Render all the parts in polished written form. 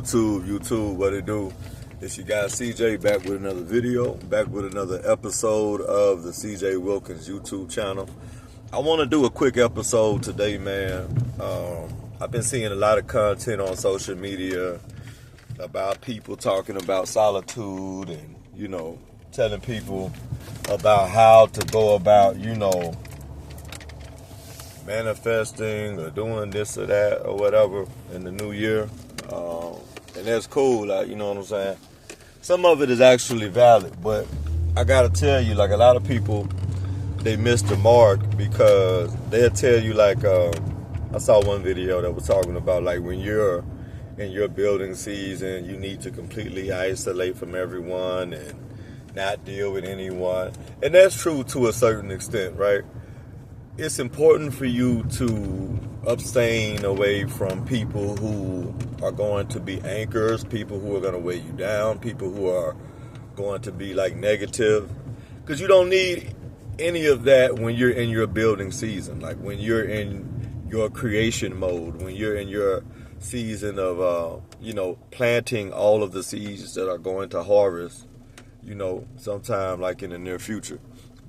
YouTube, what it do? It's your guy CJ back with another video, back with another episode of the CJ Wilkins YouTube channel. I want to do a quick episode today, man. I've been seeing a lot of content on social media about people talking about solitude and, telling people about how to go about, manifesting or doing this or that or whatever in the new year. And that's cool, you know what I'm saying? Some of it is actually valid, but I gotta tell you, a lot of people, they miss the mark because they'll tell you, I saw one video that was talking about, when you're in your building season, you need to completely isolate from everyone and not deal with anyone. And that's true to a certain extent, right? It's important for you to abstain away from people who are going to be anchors, people who are going to weigh you down, people who are going to be negative. Because you don't need any of that when you're in your building season, when you're in your creation mode, when you're in your season of, planting all of the seeds that are going to harvest, sometime in the near future.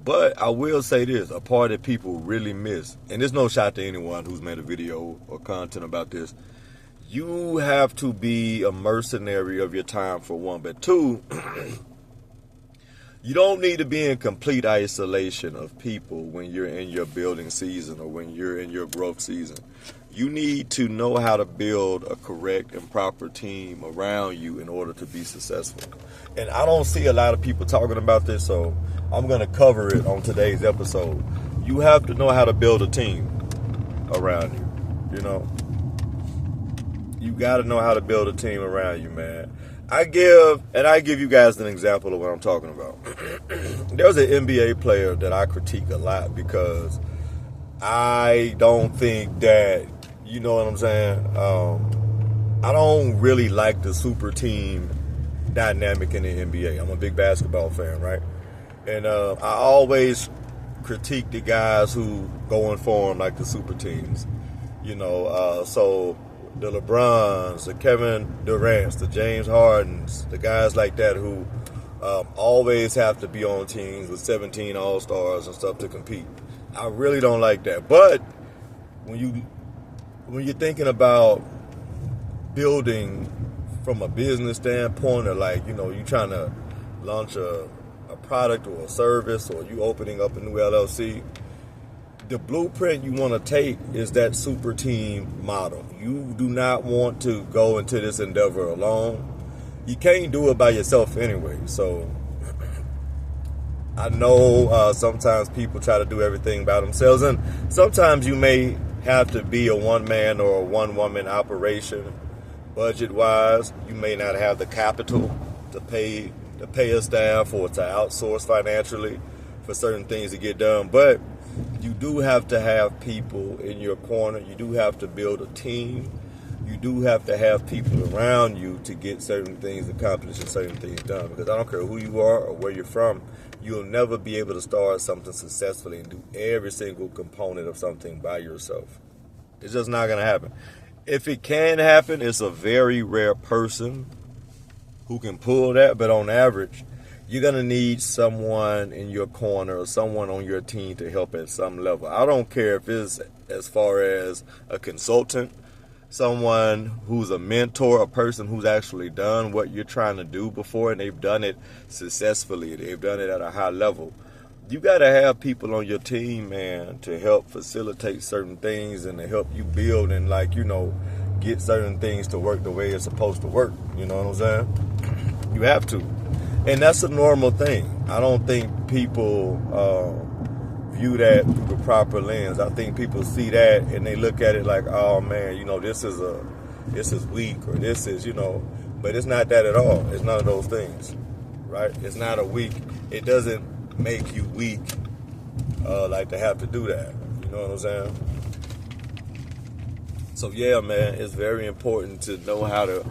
But I will say this, a part that people really miss, and there's no shot to anyone who's made a video or content about this, you have to be a mercenary of your time, for one. But two, you don't need to be in complete isolation of people when you're in your building season or when you're in your growth season. You need to know how to build a correct and proper team around you in order to be successful. And I don't see a lot of people talking about this, so I'm going to cover it on today's episode. You have to know how to build a team around you, You got to know how to build a team around you, man. I give you guys an example of what I'm talking about. There's an NBA player that I critique a lot because I don't think that, you know what I'm saying? I don't really like the super team dynamic in the NBA. I'm a big basketball fan, right? And I always critique the guys who go and form the super teams. So the LeBrons, the Kevin Durant's, the James Hardens, the guys like that who always have to be on teams with 17 All-Stars and stuff to compete. I really don't like that. But when you're thinking about building from a business standpoint, or you trying to launch a product or a service, or you opening up a new LLC, the blueprint you want to take is that super team model. You do not want to go into this endeavor alone. You can't do it by yourself anyway. So I know sometimes people try to do everything by themselves, and sometimes you may have to be a one-man or a one-woman operation. Budget-wise, you may not have the capital to pay a staff or to outsource financially for certain things to get done. But you do have to have people in your corner. You do have to build a team. You do have to have people around you to get certain things accomplished and certain things done. Because I don't care who you are or where you're from, you'll never be able to start something successfully and do every single component of something by yourself. It's just not going to happen. If it can happen, it's a very rare person who can pull that. But on average, you're going to need someone in your corner or someone on your team to help at some level. I don't care if it's as far as a consultant, someone who's a mentor, a person who's actually done what you're trying to do before and they've done it successfully. They've done it at a high level. You got to have people on your team, man, to help facilitate certain things and to help you build and, get certain things to work the way it's supposed to work. You know what I'm saying? You have to. And that's a normal thing. I don't think people view that through the proper lens. I think people see that and they look at it like, oh man, this is weak, or this is, but it's not that at all. It's none of those things, right? It's not a weak. It doesn't make you weak, to have to do that. You know what I'm saying? So yeah, man, it's very important to know how to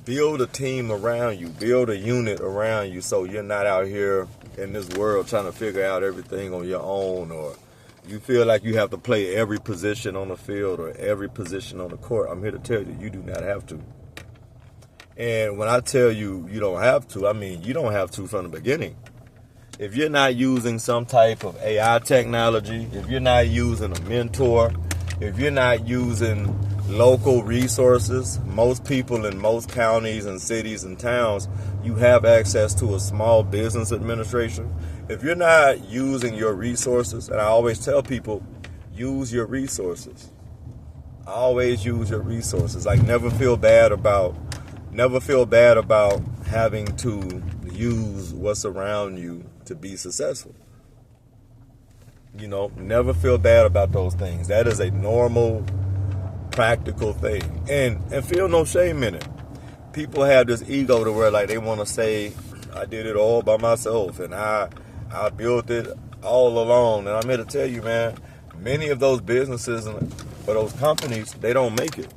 build a team around you, build a unit around you, so you're not out here in this world trying to figure out everything on your own, or you feel like you have to play every position on the field or every position on the court. I'm here to tell you, you do not have to. And when I tell you you don't have to, I mean you don't have to from the beginning. If you're not using some type of AI technology, if you're not using a mentor, if you're not using local resources, most people in most counties and cities and towns, you have access to a small business administration. If you're not using your resources, and I always tell people, use your resources. Always use your resources. Like never feel bad about having to use what's around you to be successful. You know, never feel bad about those things. That is a normal, practical thing. And feel no shame in it. People have this ego to where like they want to say, I did it all by myself and I built it all alone. And I'm here to tell you, man, many of those businesses or those companies, they don't make it.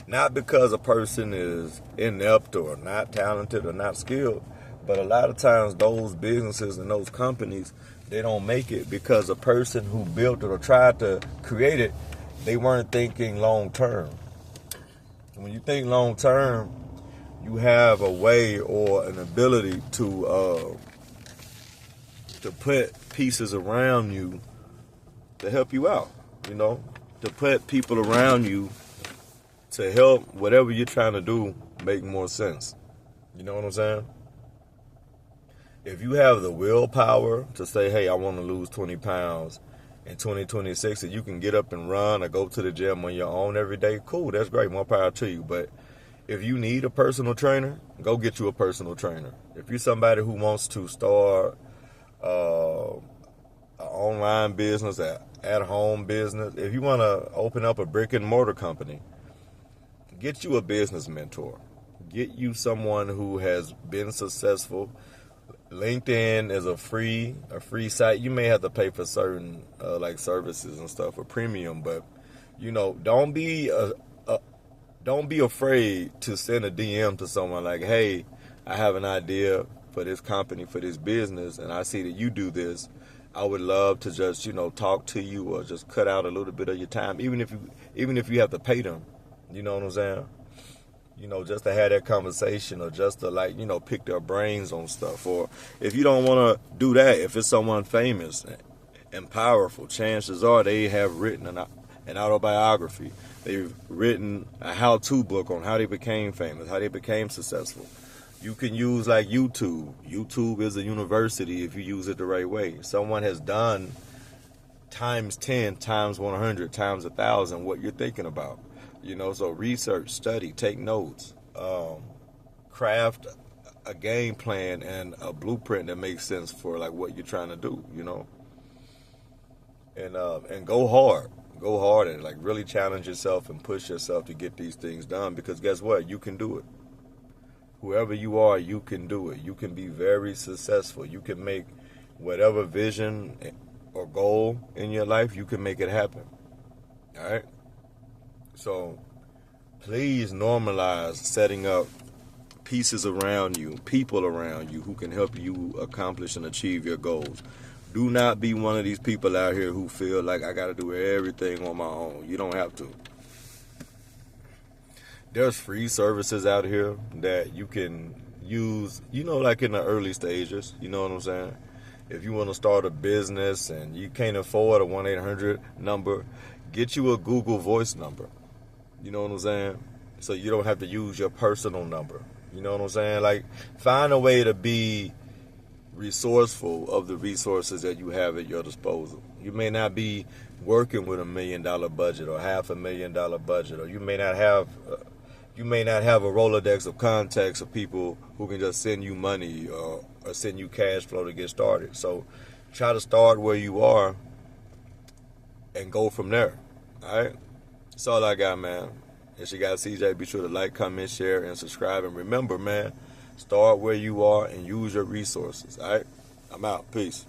Not because a person is inept or not talented or not skilled, but a lot of times those businesses and those companies, they don't make it because a person who built it or tried to create it, they weren't thinking long term. When you think long term, you have a way or an ability to put pieces around you to help you out, you know, to put people around you to help whatever you're trying to do make more sense. You know what I'm saying? If you have the willpower to say, hey, I want to lose 20 pounds in 2026, and you can get up and run or go to the gym on your own every day, cool, that's great, more power to you. But if you need a personal trainer, go get you a personal trainer. If you're somebody who wants to start an online business, an at-home business, if you want to open up a brick-and-mortar company, get you a business mentor. Get you someone who has been successful. LinkedIn is a free site. You may have to pay for certain like services and stuff for premium, but you know, don't be afraid to send a DM to someone like, hey, I have an idea for this company, for this business, and I see that you do this. I would love to just, you know, talk to you or just cut out a little bit of your time, even if you have to pay them. You know what I'm saying? You know, just to have that conversation or just to, like, you know, pick their brains on stuff. Or if you don't want to do that, if it's someone famous and powerful, chances are they have written an autobiography. They've written a how-to book on how they became famous, how they became successful. You can use, like, YouTube. YouTube is a university if you use it the right way. Someone has done times 10, times 100, times 1,000 what you're thinking about. You know, so research, study, take notes, craft a game plan and a blueprint that makes sense for like what you're trying to do, you know, and go hard and like really challenge yourself and push yourself to get these things done, because guess what? You can do it. Whoever you are, you can do it. You can be very successful. You can make whatever vision or goal in your life, you can make it happen. All right. So please normalize setting up pieces around you, people around you who can help you accomplish and achieve your goals. Do not be one of these people out here who feel like I got to do everything on my own. You don't have to. There's free services out here that you can use, you know, like in the early stages. You know what I'm saying? If you want to start a business and you can't afford a 1-800 number, get you a Google Voice number. You know what I'm saying? So you don't have to use your personal number. You know what I'm saying? Like, find a way to be resourceful of the resources that you have at your disposal. You may not be working with $1 million budget or $500,000 budget, or you may not have a Rolodex of contacts of people who can just send you money or send you cash flow to get started. So try to start where you are and go from there. All right? That's all I got, man. It's your guy CJ. Be sure to like, comment, share, and subscribe. And remember, man, start where you are and use your resources. All right? I'm out. Peace.